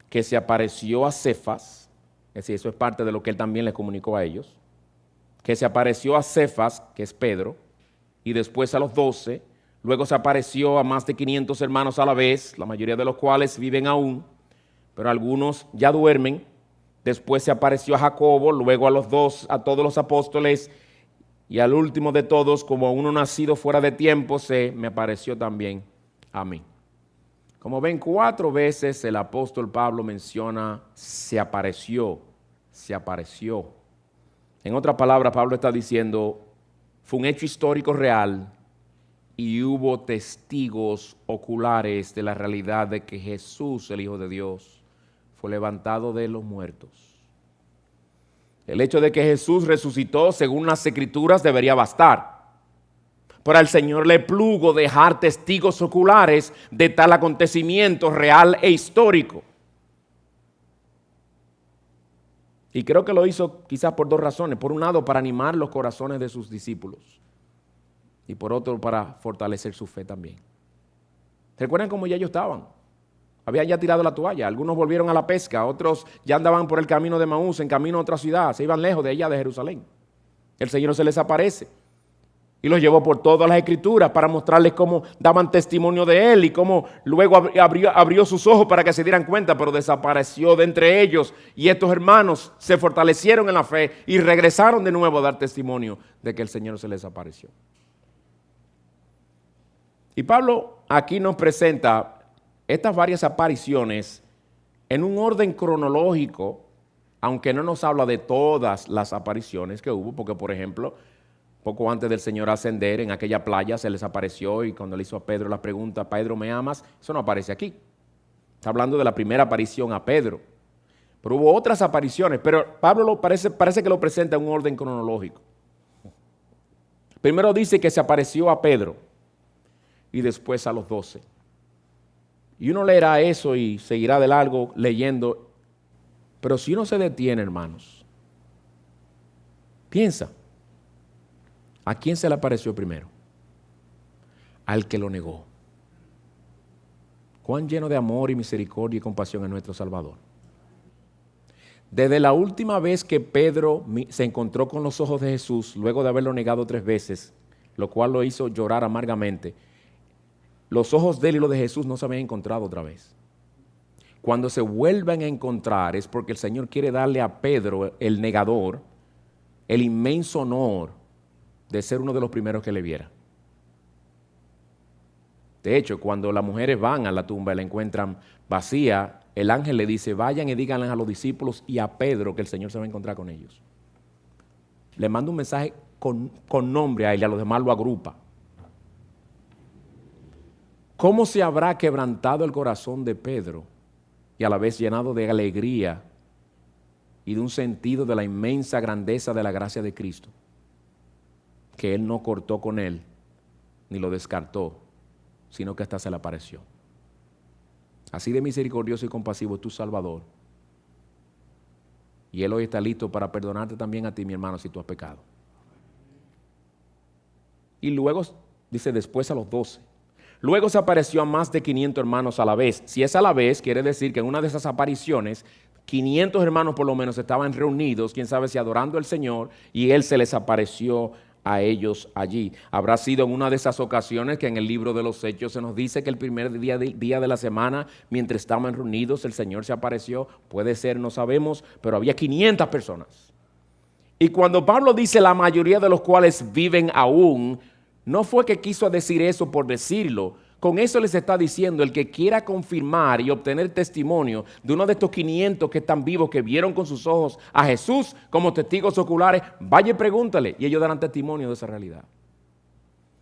Que se apareció a Cefas, es decir, eso es parte de lo que él también les comunicó a ellos. Que se apareció a Cefas, que es Pedro, y después a los 12. Luego se apareció a más de 500 hermanos a la vez, la mayoría de los cuales viven aún, pero algunos ya duermen. Después se apareció a Jacobo, luego a a todos los apóstoles, y al último de todos, como uno nacido fuera de tiempo, se me apareció también a mí. Como ven, 4 veces el apóstol Pablo menciona se apareció, se apareció. En otras palabras, Pablo está diciendo, fue un hecho histórico real y hubo testigos oculares de la realidad de que Jesús, el Hijo de Dios, fue levantado de los muertos. El hecho de que Jesús resucitó según las Escrituras debería bastar. Pero al Señor le plugo dejar testigos oculares de tal acontecimiento real e histórico. Y creo que lo hizo quizás por 2 razones. Por un lado, para animar los corazones de sus discípulos. Y por otro, para fortalecer su fe también. ¿Recuerdan cómo ya ellos estaban? Habían ya tirado la toalla, algunos volvieron a la pesca, otros ya andaban por el camino de Maús, en camino a otra ciudad, se iban lejos de allá de Jerusalén. El Señor se les aparece y los llevó por todas las Escrituras para mostrarles cómo daban testimonio de Él y cómo luego abrió sus ojos para que se dieran cuenta, pero desapareció de entre ellos y estos hermanos se fortalecieron en la fe y regresaron de nuevo a dar testimonio de que el Señor se les apareció. Y Pablo aquí nos presenta estas varias apariciones en un orden cronológico, aunque no nos habla de todas las apariciones que hubo, porque por ejemplo, poco antes del Señor ascender, en aquella playa se les apareció y cuando le hizo a Pedro la pregunta, Pedro, ¿me amas? Eso no aparece aquí. Está hablando de la primera aparición a Pedro. Pero hubo otras apariciones, pero Pablo parece que lo presenta en un orden cronológico. Primero dice que se apareció a Pedro y después a los 12. Y uno leerá eso y seguirá de largo leyendo. Pero si uno se detiene, hermanos, piensa, ¿a quién se le apareció primero? Al que lo negó. Cuán lleno de amor y misericordia y compasión es nuestro Salvador. Desde la última vez que Pedro se encontró con los ojos de Jesús, luego de haberlo negado 3 veces, lo cual lo hizo llorar amargamente, los ojos de él y los de Jesús no se habían encontrado otra vez. Cuando se vuelven a encontrar es porque el Señor quiere darle a Pedro, el negador, el inmenso honor de ser uno de los primeros que le viera. De hecho, cuando las mujeres van a la tumba y la encuentran vacía, el ángel le dice, vayan y díganle a los discípulos y a Pedro que el Señor se va a encontrar con ellos. Le manda un mensaje con nombre a él y a los demás lo agrupa. ¿Cómo se habrá quebrantado el corazón de Pedro y a la vez llenado de alegría y de un sentido de la inmensa grandeza de la gracia de Cristo, que Él no cortó con él, ni lo descartó, sino que hasta se le apareció. Así de misericordioso y compasivo es tu Salvador. Y Él hoy está listo para perdonarte también a ti, mi hermano, si tú has pecado. Y luego, dice, después a los 12. Luego se apareció a más de 500 hermanos a la vez. Si es a la vez, quiere decir que en una de esas apariciones, 500 hermanos por lo menos estaban reunidos, quién sabe si adorando al Señor, y Él se les apareció a ellos allí. Habrá sido en una de esas ocasiones que en el libro de los Hechos se nos dice que el primer día de la semana, mientras estaban reunidos, el Señor se apareció. Puede ser, no sabemos, pero había 500 personas. Y cuando Pablo dice la mayoría de los cuales viven aún, no fue que quiso decir eso por decirlo. Con eso les está diciendo, el que quiera confirmar y obtener testimonio de uno de estos 500 que están vivos, que vieron con sus ojos a Jesús como testigos oculares, vaya y pregúntale, y ellos darán testimonio de esa realidad.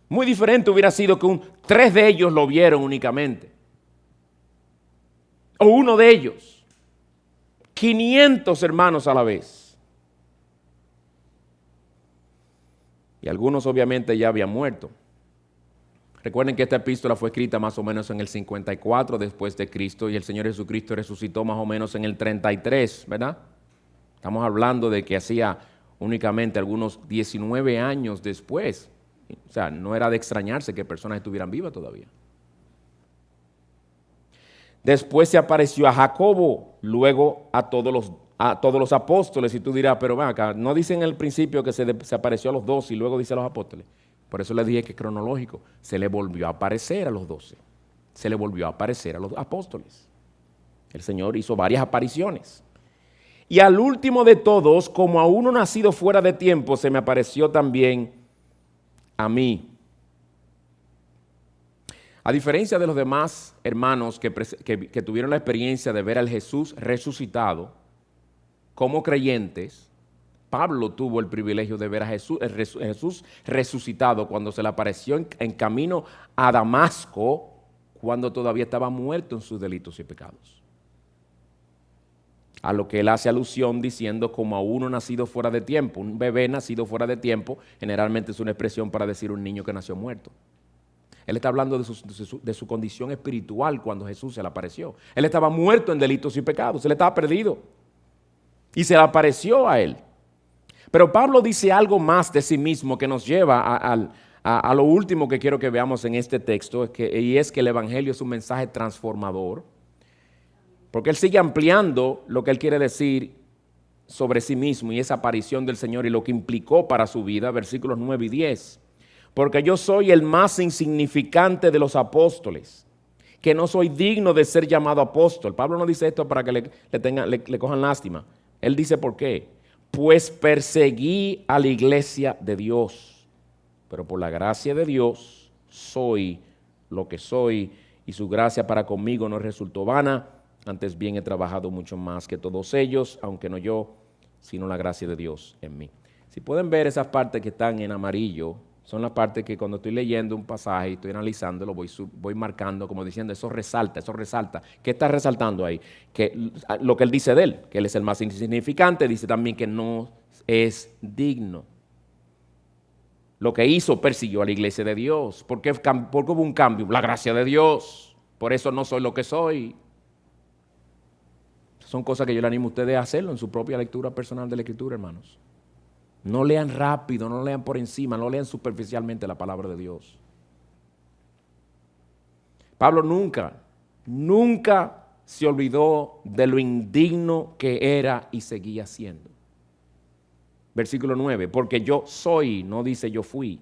Muy diferente hubiera sido que 3 de ellos lo vieron únicamente, o uno de ellos. 500 hermanos a la vez. Y algunos obviamente ya habían muerto. Recuerden que esta epístola fue escrita más o menos en el 54 después de Cristo y el Señor Jesucristo resucitó más o menos en el 33, ¿verdad? Estamos hablando de que hacía únicamente algunos 19 años después. O sea, no era de extrañarse que personas estuvieran vivas todavía. Después se apareció a Jacobo, luego a todos los apóstoles. Y tú dirás, pero ven acá, no dice en el principio que se apareció a los 12 y luego dice a los apóstoles. Por eso les dije que es cronológico. Se le volvió a aparecer a los 12. Se le volvió a aparecer a los apóstoles. El Señor hizo varias apariciones. Y al último de todos, como a uno nacido fuera de tiempo, se me apareció también a mí. A diferencia de los demás hermanos que tuvieron la experiencia de ver al Jesús resucitado, como creyentes, Pablo tuvo el privilegio de ver a Jesús resucitado cuando se le apareció en camino a Damasco, cuando todavía estaba muerto en sus delitos y pecados. A lo que él hace alusión diciendo como a uno nacido fuera de tiempo. Un bebé nacido fuera de tiempo generalmente es una expresión para decir un niño que nació muerto. Él está hablando de su condición espiritual cuando Jesús se le apareció. Él estaba muerto en delitos y pecados, él estaba perdido. Y se le apareció a él. Pero Pablo dice algo más de sí mismo que nos lleva a lo último que quiero que veamos en este texto, y es que el Evangelio es un mensaje transformador, porque él sigue ampliando lo que él quiere decir sobre sí mismo y esa aparición del Señor y lo que implicó para su vida, versículos 9 y 10. Porque yo soy el más insignificante de los apóstoles, que no soy digno de ser llamado apóstol. Pablo no dice esto para que le cojan lástima. Él dice ¿por qué? Pues perseguí a la iglesia de Dios, pero por la gracia de Dios soy lo que soy, y su gracia para conmigo no resultó vana, antes bien he trabajado mucho más que todos ellos, aunque no yo, sino la gracia de Dios en mí. Si pueden ver esas partes que están en amarillo, son las partes que cuando estoy leyendo un pasaje y estoy analizándolo, voy marcando como diciendo, eso resalta. ¿Qué está resaltando ahí? Que lo que él dice de él, que él es el más insignificante, dice también que no es digno. Lo que hizo, persiguió a la iglesia de Dios. ¿Por qué hubo un cambio? La gracia de Dios. Por eso no soy lo que soy. Son cosas que yo le animo a ustedes a hacerlo en su propia lectura personal de la Escritura, hermanos. No lean rápido, no lean por encima, no lean superficialmente la palabra de Dios. Pablo nunca se olvidó de lo indigno que era y seguía siendo. Versículo 9, porque yo soy, no dice yo fui.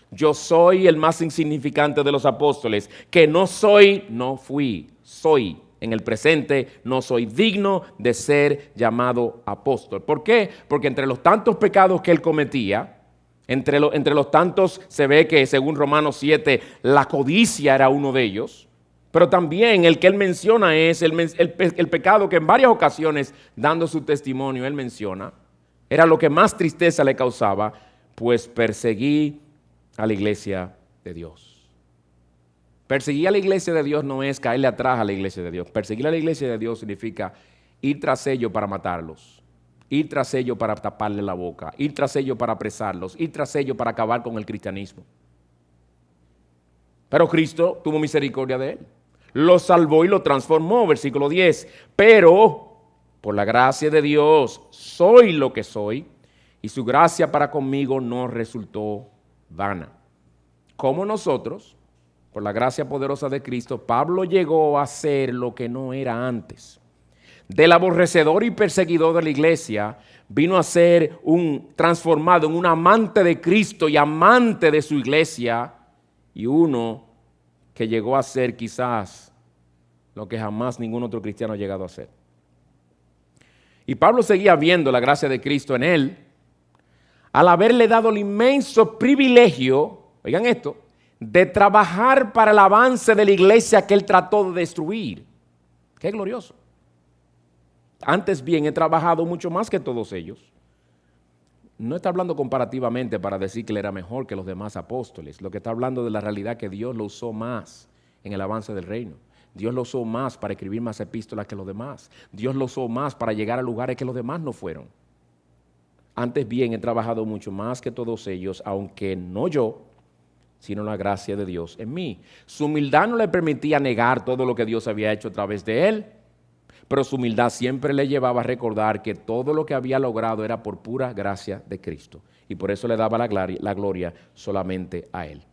Yo soy el más insignificante de los apóstoles, que no soy, no fui, soy. En el presente no soy digno de ser llamado apóstol. ¿Por qué? Porque entre los tantos pecados que él cometía, entre los tantos se ve que según Romanos 7, la codicia era uno de ellos, pero también el que él menciona es el pecado que en varias ocasiones, dando su testimonio, él menciona, era lo que más tristeza le causaba, pues perseguí a la iglesia de Dios. Perseguir a la iglesia de Dios no es caerle atrás a la iglesia de Dios. Perseguir a la iglesia de Dios significa ir tras ellos para matarlos, ir tras ellos para taparle la boca, ir tras ellos para apresarlos, ir tras ellos para acabar con el cristianismo. Pero Cristo tuvo misericordia de él. Lo salvó y lo transformó, versículo 10. Pero por la gracia de Dios soy lo que soy, y su gracia para conmigo no resultó vana. Como nosotros, por la gracia poderosa de Cristo, Pablo llegó a ser lo que no era antes. Del aborrecedor y perseguidor de la iglesia, vino a ser transformado en un amante de Cristo y amante de su iglesia, y uno que llegó a ser quizás lo que jamás ningún otro cristiano ha llegado a ser. Y Pablo seguía viendo la gracia de Cristo en él, al haberle dado el inmenso privilegio, oigan esto, de trabajar para el avance de la iglesia que él trató de destruir. ¡Qué glorioso! Antes bien, he trabajado mucho más que todos ellos. No está hablando comparativamente para decir que él era mejor que los demás apóstoles. Lo que está hablando de la realidad que Dios lo usó más en el avance del reino. Dios lo usó más para escribir más epístolas que los demás. Dios lo usó más para llegar a lugares que los demás no fueron. Antes bien, he trabajado mucho más que todos ellos, aunque no yo, sino la gracia de Dios en mí. Su humildad no le permitía negar todo lo que Dios había hecho a través de él, pero su humildad siempre le llevaba a recordar que todo lo que había logrado era por pura gracia de Cristo, y por eso le daba la gloria solamente a él.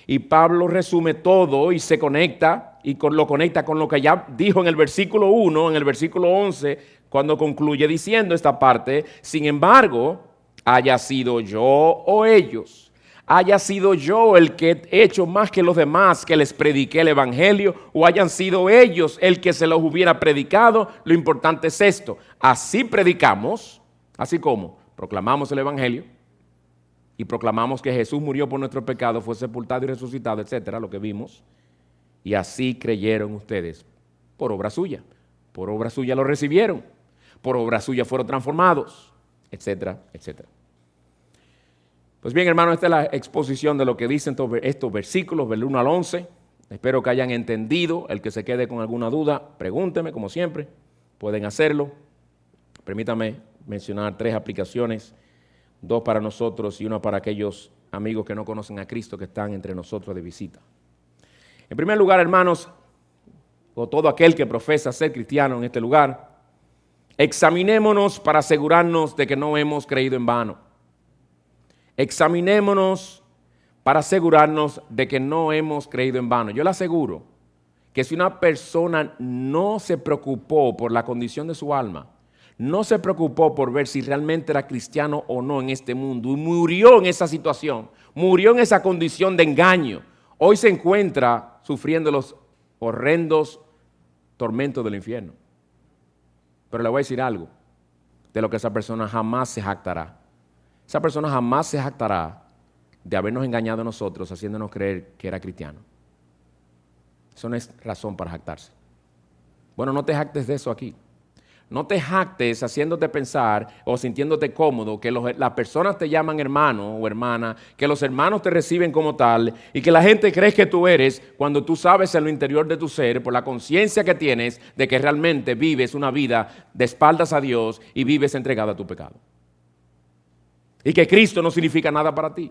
Y Pablo resume todo y se conecta, lo conecta con lo que ya dijo en el versículo 1, en el versículo 11, cuando concluye diciendo esta parte: sin embargo, haya sido yo o ellos, haya sido yo el que he hecho más que los demás, que les prediqué el evangelio, o hayan sido ellos el que se los hubiera predicado, lo importante es esto: así predicamos, así como proclamamos el evangelio y proclamamos que Jesús murió por nuestros pecados, fue sepultado y resucitado, etcétera, lo que vimos, y así creyeron ustedes por obra suya. Por obra suya lo recibieron, por obra suya fueron transformados, etcétera, etcétera. Pues bien, hermano, esta es la exposición de lo que dicen estos versículos, del 1 al 11. Espero que hayan entendido. El que se quede con alguna duda, pregúnteme, como siempre. Pueden hacerlo. Permítame mencionar 3 aplicaciones, 2 para nosotros y 1 para aquellos amigos que no conocen a Cristo, que están entre nosotros de visita. En primer lugar, hermanos, o todo aquel que profesa ser cristiano en este lugar, examinémonos para asegurarnos de que no hemos creído en vano. Examinémonos para asegurarnos de que no hemos creído en vano. Yo le aseguro que si una persona no se preocupó por la condición de su alma, no se preocupó por ver si realmente era cristiano o no en este mundo, y murió en esa situación, murió en esa condición de engaño, hoy se encuentra sufriendo los horrendos tormentos del infierno. Pero le voy a decir algo, de lo que esa persona jamás se jactará. Esa persona jamás se jactará de habernos engañado a nosotros, haciéndonos creer que era cristiano. Eso no es razón para jactarse. Bueno, no te jactes de eso aquí. No te jactes haciéndote pensar o sintiéndote cómodo que las personas te llaman hermano o hermana, que los hermanos te reciben como tal y que la gente cree que tú eres, cuando tú sabes en lo interior de tu ser, por la conciencia que tienes, de que realmente vives una vida de espaldas a Dios y vives entregado a tu pecado. Y que Cristo no significa nada para ti.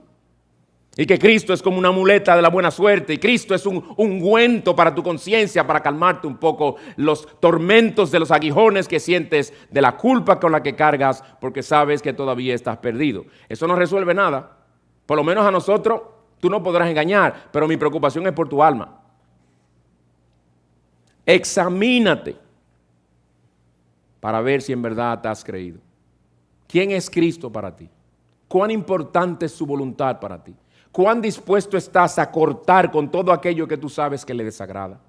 Y que Cristo es como una muleta de la buena suerte. Y Cristo es un ungüento para tu conciencia, para calmarte un poco los tormentos de los aguijones que sientes, de la culpa con la que cargas, porque sabes que todavía estás perdido. Eso no resuelve nada. Por lo menos a nosotros, tú no podrás engañar, pero mi preocupación es por tu alma. Examínate para ver si en verdad te has creído. ¿Quién es Cristo para ti? ¿Cuán importante es su voluntad para ti? ¿Cuán dispuesto estás a cortar con todo aquello que tú sabes que le desagrada?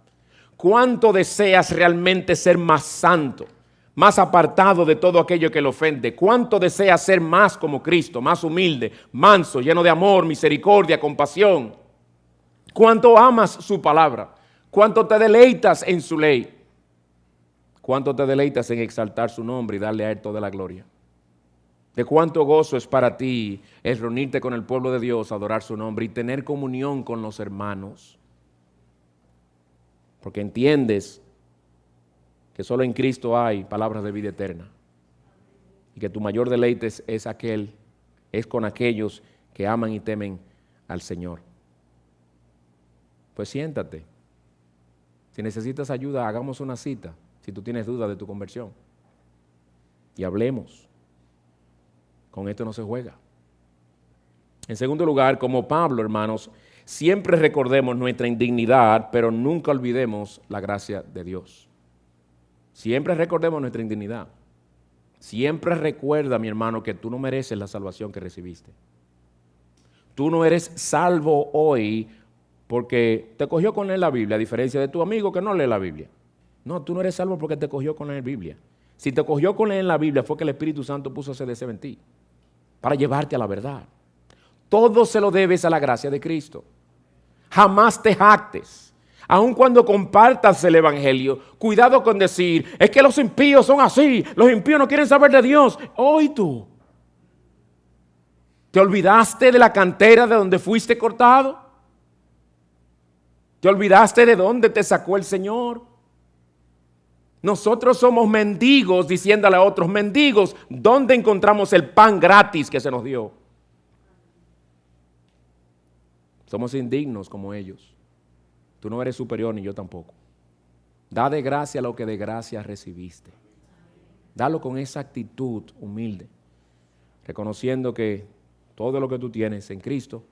¿Cuánto deseas realmente ser más santo, más apartado de todo aquello que le ofende? ¿Cuánto deseas ser más como Cristo, más humilde, manso, lleno de amor, misericordia, compasión? ¿Cuánto amas su palabra? ¿Cuánto te deleitas en su ley? ¿Cuánto te deleitas en exaltar su nombre y darle a él toda la gloria? De cuánto gozo es para ti es reunirte con el pueblo de Dios, adorar su nombre y tener comunión con los hermanos. porque entiendes que solo en Cristo hay palabras de vida eterna y que tu mayor deleite es con aquellos que aman y temen al Señor. Pues siéntate. Si necesitas ayuda, hagamos una cita, si tú tienes duda de tu conversión, y hablemos. Con esto no se juega. En segundo lugar, como Pablo, hermanos, siempre recordemos nuestra indignidad, pero nunca olvidemos la gracia de Dios. Siempre recordemos nuestra indignidad. Siempre recuerda, mi hermano, que tú no mereces la salvación que recibiste. Tú no eres salvo hoy porque te cogió con él la Biblia, a diferencia de tu amigo que no lee la Biblia. No, tú no eres salvo porque te cogió con él la Biblia. Si te cogió con él en la Biblia fue que el Espíritu Santo puso ese deseo en ti para llevarte a la verdad. Todo se lo debes a la gracia de Cristo. Jamás te jactes. Aun cuando compartas el Evangelio, cuidado con decir, es que los impíos son así, los impíos no quieren saber de Dios. Hoy tú, ¿te olvidaste de la cantera de donde fuiste cortado? ¿Te olvidaste de dónde te sacó el Señor? Nosotros somos mendigos diciéndole a otros mendigos, ¿dónde encontramos el pan gratis que se nos dio? Somos indignos como ellos. Tú no eres superior ni yo tampoco. Da de gracia lo que de gracia recibiste. Dalo con esa actitud humilde, reconociendo que todo lo que tú tienes en Cristo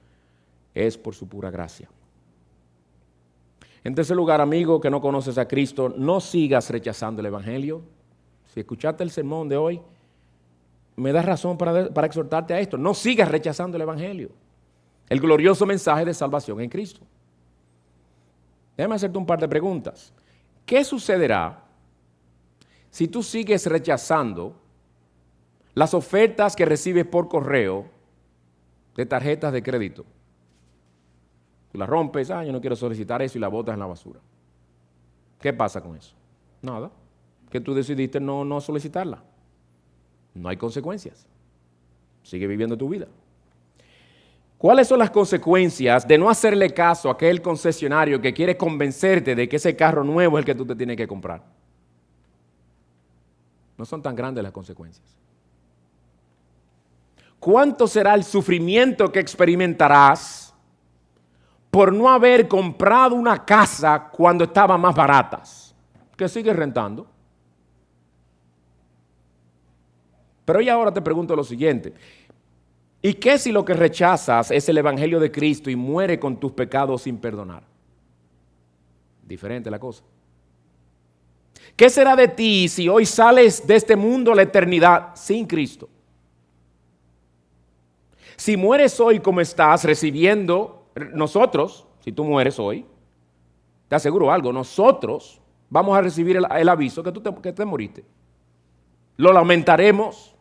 es por su pura gracia. En tercer lugar, amigo que no conoces a Cristo, no sigas rechazando el Evangelio. Si escuchaste el sermón de hoy, me das razón para exhortarte a esto. No sigas rechazando el Evangelio, el glorioso mensaje de salvación en Cristo. Déjame hacerte un par de preguntas. ¿Qué sucederá si tú sigues rechazando las ofertas que recibes por correo de tarjetas de crédito? Tú las rompes, yo no quiero solicitar eso y la botas en la basura. ¿Qué pasa con eso? Nada, que tú decidiste no solicitarla. No hay consecuencias. Sigue viviendo tu vida. ¿Cuáles son las consecuencias de no hacerle caso a aquel concesionario que quiere convencerte de que ese carro nuevo es el que tú te tienes que comprar? No son tan grandes las consecuencias. ¿Cuánto será el sufrimiento que experimentarás por no haber comprado una casa cuando estaban más baratas? Que sigues rentando. Pero y ahora te pregunto lo siguiente. ¿Y qué si lo que rechazas es el Evangelio de Cristo y muere con tus pecados sin perdonar? Diferente la cosa. ¿Qué será de ti si hoy sales de este mundo a la eternidad sin Cristo? Si mueres hoy como estás recibiendo, nosotros, si tú mueres hoy, te aseguro algo, nosotros vamos a recibir el aviso que te moriste. Lo lamentaremos.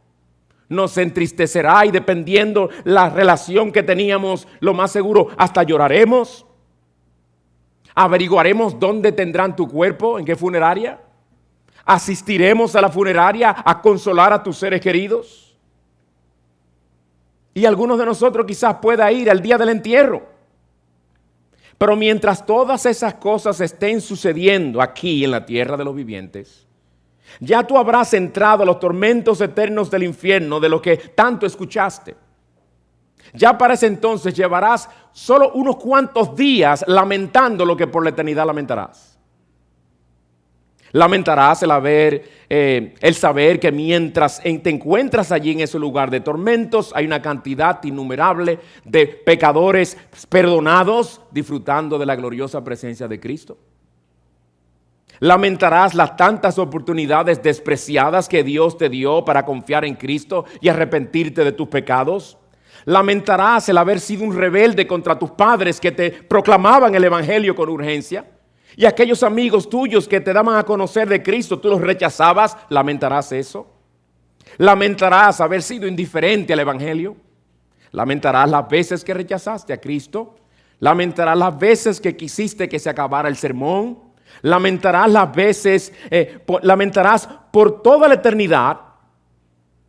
Nos entristecerá y dependiendo la relación que teníamos, lo más seguro, hasta lloraremos. Averiguaremos dónde tendrán tu cuerpo, en qué funeraria. Asistiremos a la funeraria a consolar a tus seres queridos. Y algunos de nosotros quizás pueda ir al día del entierro. Pero mientras todas esas cosas estén sucediendo aquí en la tierra de los vivientes, ya tú habrás entrado a los tormentos eternos del infierno de lo que tanto escuchaste. Ya para ese entonces llevarás solo unos cuantos días lamentando lo que por la eternidad lamentarás. Lamentarás el saber que mientras te encuentras allí en ese lugar de tormentos, hay una cantidad innumerable de pecadores perdonados disfrutando de la gloriosa presencia de Cristo. Lamentarás las tantas oportunidades despreciadas que Dios te dio para confiar en Cristo y arrepentirte de tus pecados. Lamentarás el haber sido un rebelde contra tus padres que te proclamaban el Evangelio con urgencia. Y aquellos amigos tuyos que te daban a conocer de Cristo, tú los rechazabas. Lamentarás eso. Lamentarás haber sido indiferente al Evangelio. Lamentarás las veces que rechazaste a Cristo. Lamentarás las veces que quisiste que se acabara el sermón. Lamentarás las veces, lamentarás por toda la eternidad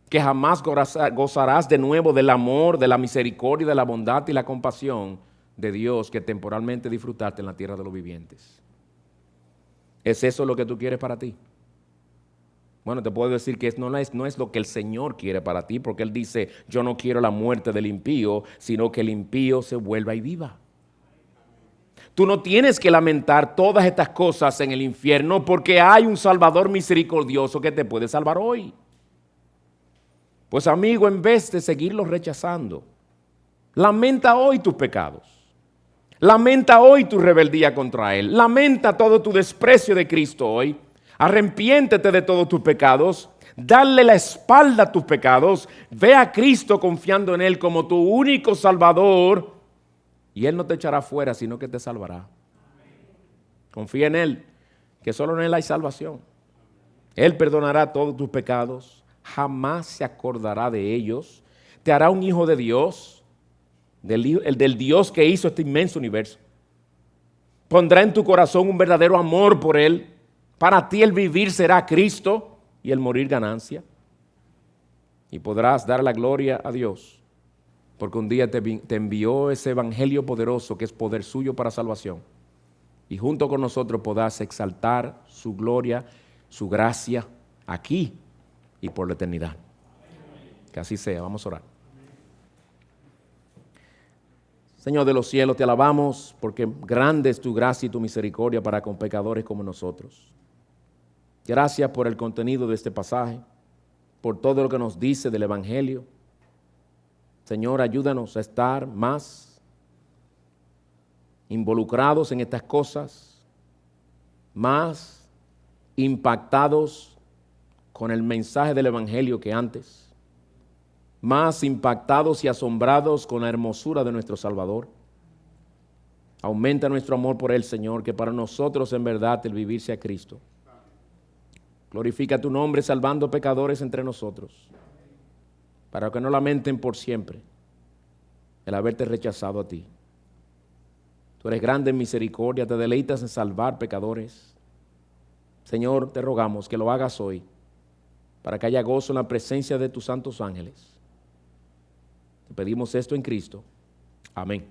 que jamás gozarás de nuevo del amor, de la misericordia, de la bondad y la compasión de Dios que temporalmente disfrutaste en la tierra de los vivientes. ¿Es eso lo que tú quieres para ti? Bueno, te puedo decir que no es lo que el Señor quiere para ti, porque Él dice, yo no quiero la muerte del impío, sino que el impío se vuelva y viva. Tú no tienes que lamentar todas estas cosas en el infierno, porque hay un Salvador misericordioso que te puede salvar hoy. Pues amigo, en vez de seguirlos rechazando, lamenta hoy tus pecados. Lamenta hoy tu rebeldía contra Él. Lamenta todo tu desprecio de Cristo hoy. Arrepiéntete de todos tus pecados. Dale la espalda a tus pecados. Ve a Cristo confiando en Él como tu único Salvador. Y Él no te echará fuera, sino que te salvará. Confía en Él, que solo en Él hay salvación. Él perdonará todos tus pecados. Jamás se acordará de ellos. Te hará un hijo de Dios, del Dios que hizo este inmenso universo. Pondrá en tu corazón un verdadero amor por Él. Para ti el vivir será Cristo y el morir ganancia. Y podrás dar la gloria a Dios, porque un día te envió ese evangelio poderoso que es poder suyo para salvación. Y junto con nosotros podrás exaltar su gloria, su gracia aquí y por la eternidad. Que así sea. Vamos a orar. Señor de los cielos, te alabamos porque grande es tu gracia y tu misericordia para con pecadores como nosotros. Gracias por el contenido de este pasaje, por todo lo que nos dice del evangelio. Señor, ayúdanos a estar más involucrados en estas cosas, más impactados con el mensaje del evangelio que antes, más impactados y asombrados con la hermosura de nuestro Salvador. Aumenta nuestro amor por Él, Señor, que para nosotros en verdad el vivir sea Cristo. Glorifica tu nombre salvando pecadores entre nosotros, para que no lamenten por siempre el haberte rechazado a ti. Tú eres grande en misericordia, te deleitas en salvar pecadores. Señor, te rogamos que lo hagas hoy, para que haya gozo en la presencia de tus santos ángeles. Te pedimos esto en Cristo. Amén.